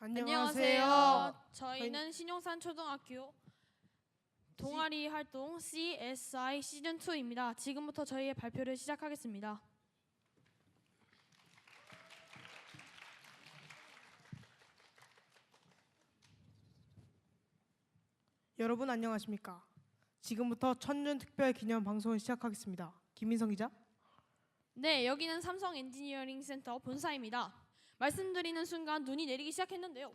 안녕하세요. 저희는 신용산 초등학교 동아리 활동 CSI 시즌 2입니다. 지금부터 저희의 발표를 시작하겠습니다. 여러분 안녕하십니까? 지금부터 천년 특별 기념 방송을 시작하겠습니다. 김민성 기자. 네, 여기는 삼성 엔지니어링 센터 본사입니다. 말씀드리는 순간 눈이 내리기 시작했는데요.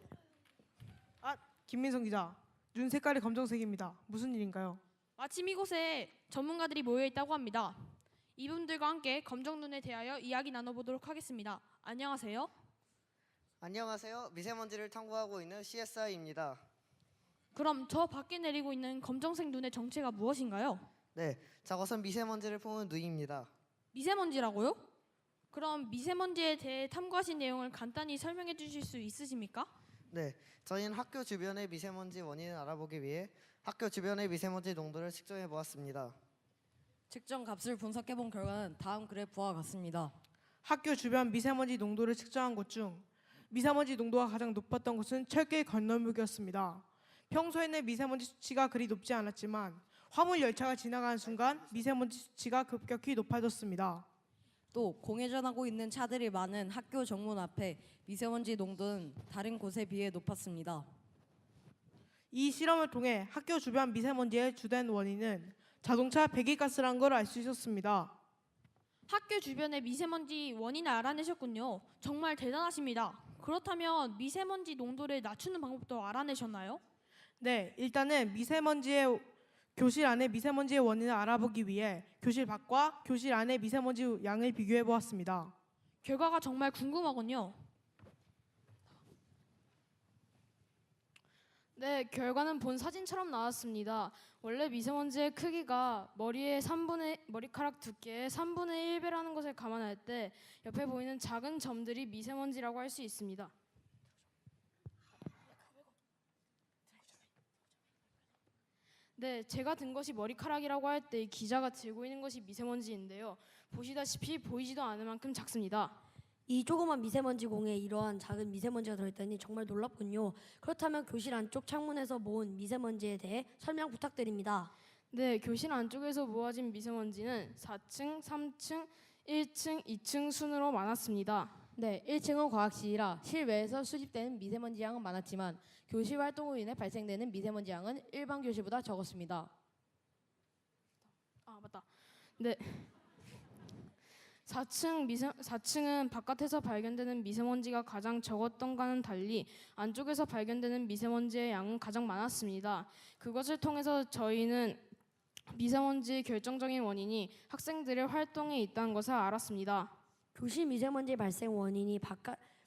김민성 기자. 눈 색깔이 검정색입니다. 무슨 일인가요? 마침 이곳에 전문가들이 모여 있다고 합니다. 이분들과 함께 검정 눈에 대하여 이야기 나눠보도록 하겠습니다. 안녕하세요. 안녕하세요. 미세먼지를 탐구하고 있는 CSI입니다. 그럼 저 밖에 내리고 있는 검정색 눈의 정체가 무엇인가요? 네, 저것은 미세먼지를 품은 눈입니다. 미세먼지라고요? 그럼 미세먼지에 대해 탐구하신 내용을 간단히 설명해 주실 수 있으십니까? 네, 저희는 학교 주변의 미세먼지 원인을 알아보기 위해 학교 주변의 미세먼지 농도를 측정해 보았습니다. 측정 값을 분석해 본 결과는 다음 그래프와 같습니다. 학교 주변 미세먼지 농도를 측정한 곳 중 미세먼지 농도가 가장 높았던 곳은 철길 건널목이었습니다. 평소에는 미세먼지 수치가 그리 높지 않았지만 화물 열차가 지나가는 순간 미세먼지 수치가 급격히 높아졌습니다. 또 공회전하고 있는 차들이 많은 학교 정문 앞에 미세먼지 농도는 다른 곳에 비해 높았습니다. 이 실험을 통해 학교 주변 미세먼지의 주된 원인은 자동차 배기가스라는 걸 알 수 있었습니다. 학교 주변의 미세먼지 원인을 알아내셨군요. 정말 대단하십니다. 그렇다면 미세먼지 농도를 낮추는 방법도 알아내셨나요? 네, 일단은 교실 안에 미세먼지의 원인을 알아보기 위해 교실 밖과 교실 안의 미세먼지 양을 비교해 보았습니다. 결과가 정말 궁금하군요. 네, 결과는 본 사진처럼 나왔습니다. 원래 미세먼지의 크기가 머리카락 두께의 3분의 1배라는 것을 감안할 때 옆에 보이는 작은 점들이 미세먼지라고 할 수 있습니다. 네, 제가 든 것이 머리카락이라고 할 때 기자가 들고 있는 것이 미세먼지인데요. 보시다시피 보이지도 않을 만큼 작습니다. 이 조그만 미세먼지 공에 이러한 작은 미세먼지가 들어있다니 정말 놀랍군요. 그렇다면 교실 안쪽 창문에서 모은 미세먼지에 대해 설명 부탁드립니다. 네, 교실 안쪽에서 모아진 미세먼지는 4층, 3층, 1층, 2층 순으로 많았습니다. 네, 1층은 과학실이라 실외에서 수집되는 미세먼지 양은 많았지만 교실 활동으로 인해 발생되는 미세먼지 양은 일반 교실보다 적었습니다. 맞다. 네. 4층은 바깥에서 발견되는 미세먼지가 가장 적었던과는 달리 안쪽에서 발견되는 미세먼지의 양은 가장 많았습니다. 그것을 통해서 저희는 미세먼지의 결정적인 원인이 학생들의 활동에 있다는 것을 알았습니다. 교실 미세먼지 발생 원인이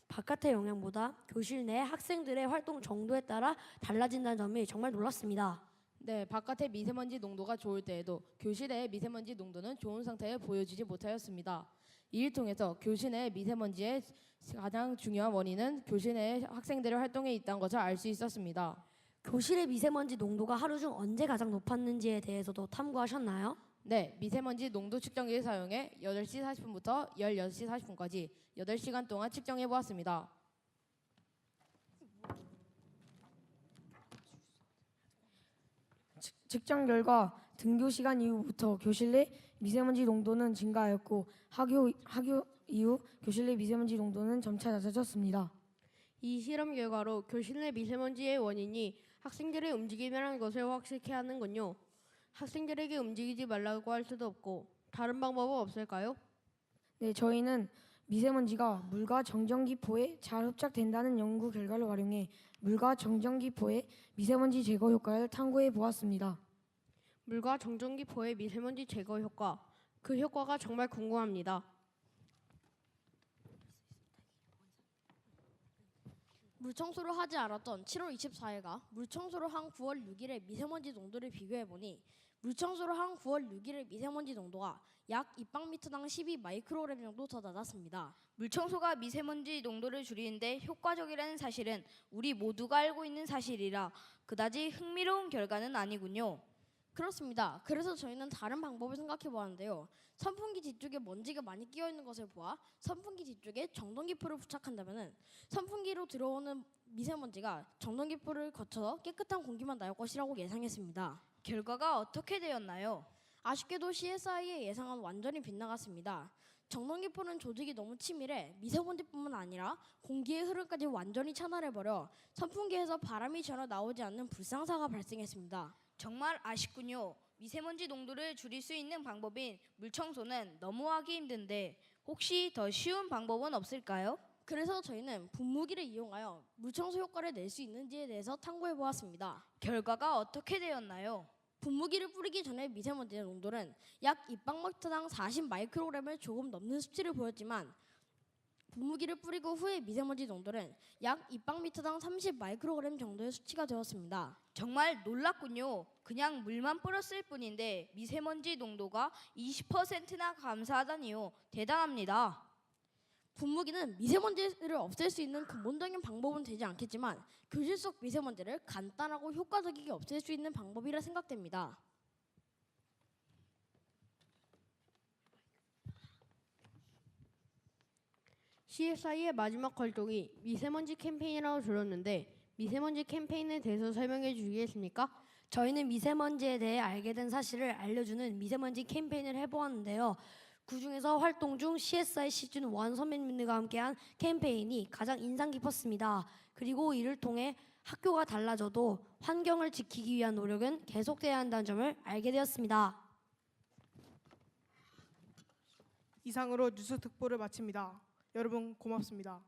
바깥의 영향보다 교실 내 학생들의 활동 정도에 따라 달라진다는 점이 정말 놀랐습니다. 네, 바깥의 미세먼지 농도가 좋을 때에도 교실 내의 미세먼지 농도는 좋은 상태에 보여지지 못하였습니다. 이를 통해서 교실 내의 미세먼지의 가장 중요한 원인은 교실 내의 학생들의 활동에 있다는 것을 알 수 있었습니다. 교실의 미세먼지 농도가 하루 중 언제 가장 높았는지에 대해서도 탐구하셨나요? 네, 미세먼지 농도 측정기를 사용해 8시 40분부터 16시 40분까지 8시간 동안 측정해 보았습니다. 측정 결과 등교 시간 이후부터 교실 내 미세먼지 농도는 증가하였고 학교 이후 교실 내 미세먼지 농도는 점차 낮아졌습니다. 이 실험 결과로 교실 내 미세먼지의 원인이 학생들의 움직임이라는 것을 확실히 하는군요. 학생들에게 움직이지 말라고 할 수도 없고 다른 방법은 없을까요? 네, 저희는 미세먼지가 물과 정전기포에 잘 흡착된다는 연구 결과를 활용해 물과 정전기포의 미세먼지 제거 효과를 탐구해 보았습니다. 물과 정전기포의 미세먼지 제거 효과, 그 효과가 정말 궁금합니다. 물청소를 하지 않았던 7월 24일과 물청소를 한 9월 6일의 미세먼지 농도를 비교해보니 물청소를 한 9월 6일의 미세먼지 농도가 약 입방미터당 12 마이크로그램 정도 더 낮았습니다. 물청소가 미세먼지 농도를 줄이는데 효과적이라는 사실은 우리 모두가 알고 있는 사실이라 그다지 흥미로운 결과는 아니군요. 그렇습니다. 그래서 저희는 다른 방법을 생각해 보았는데요. 선풍기 뒤쪽에 먼지가 많이 끼어 있는 것을 보아 선풍기 뒤쪽에 정전기포를 부착한다면은 선풍기로 들어오는 미세먼지가 정전기포를 거쳐서 깨끗한 공기만 나올 것이라고 예상했습니다. 결과가 어떻게 되었나요? 아쉽게도 CSI의 예상은 완전히 빗나갔습니다. 정전기포는 조직이 너무 치밀해 미세먼지뿐만 아니라 공기의 흐름까지 완전히 차단해버려 선풍기에서 바람이 전혀 나오지 않는 불상사가 발생했습니다. 정말 아쉽군요. 미세먼지 농도를 줄일 수 있는 방법인 물청소는 너무 하기 힘든데 혹시 더 쉬운 방법은 없을까요? 그래서 저희는 분무기를 이용하여 물청소 효과를 낼 수 있는지에 대해서 탐구해 보았습니다. 결과가 어떻게 되었나요? 분무기를 뿌리기 전에 미세먼지의 농도는 약 입방미터당 40 마이크로그램을 조금 넘는 수치를 보였지만 분무기를 뿌리고 후에 미세먼지 농도는 약 입방미터당 30 마이크로그램 정도의 수치가 되었습니다. 정말 놀랍군요. 그냥 물만 뿌렸을 뿐인데 미세먼지 농도가 20%나 감소하다니요. 대단합니다. 분무기는 미세먼지를 없앨 수 있는 근본적인 방법은 되지 않겠지만 교실 속 미세먼지를 간단하고 효과적이게 없앨 수 있는 방법이라 생각됩니다. CSI의 마지막 활동이 미세먼지 캠페인이라고 들었는데 미세먼지 캠페인에 대해서 설명해 주시겠습니까? 저희는 미세먼지에 대해 알게 된 사실을 알려주는 미세먼지 캠페인을 해보았는데요. 그중에서 활동 중 CSI 시즌 1 선배님들과 함께한 캠페인이 가장 인상 깊었습니다. 그리고 이를 통해 학교가 달라져도 환경을 지키기 위한 노력은 계속돼야 한다는 점을 알게 되었습니다. 이상으로 뉴스 특보를 마칩니다. 여러분 고맙습니다.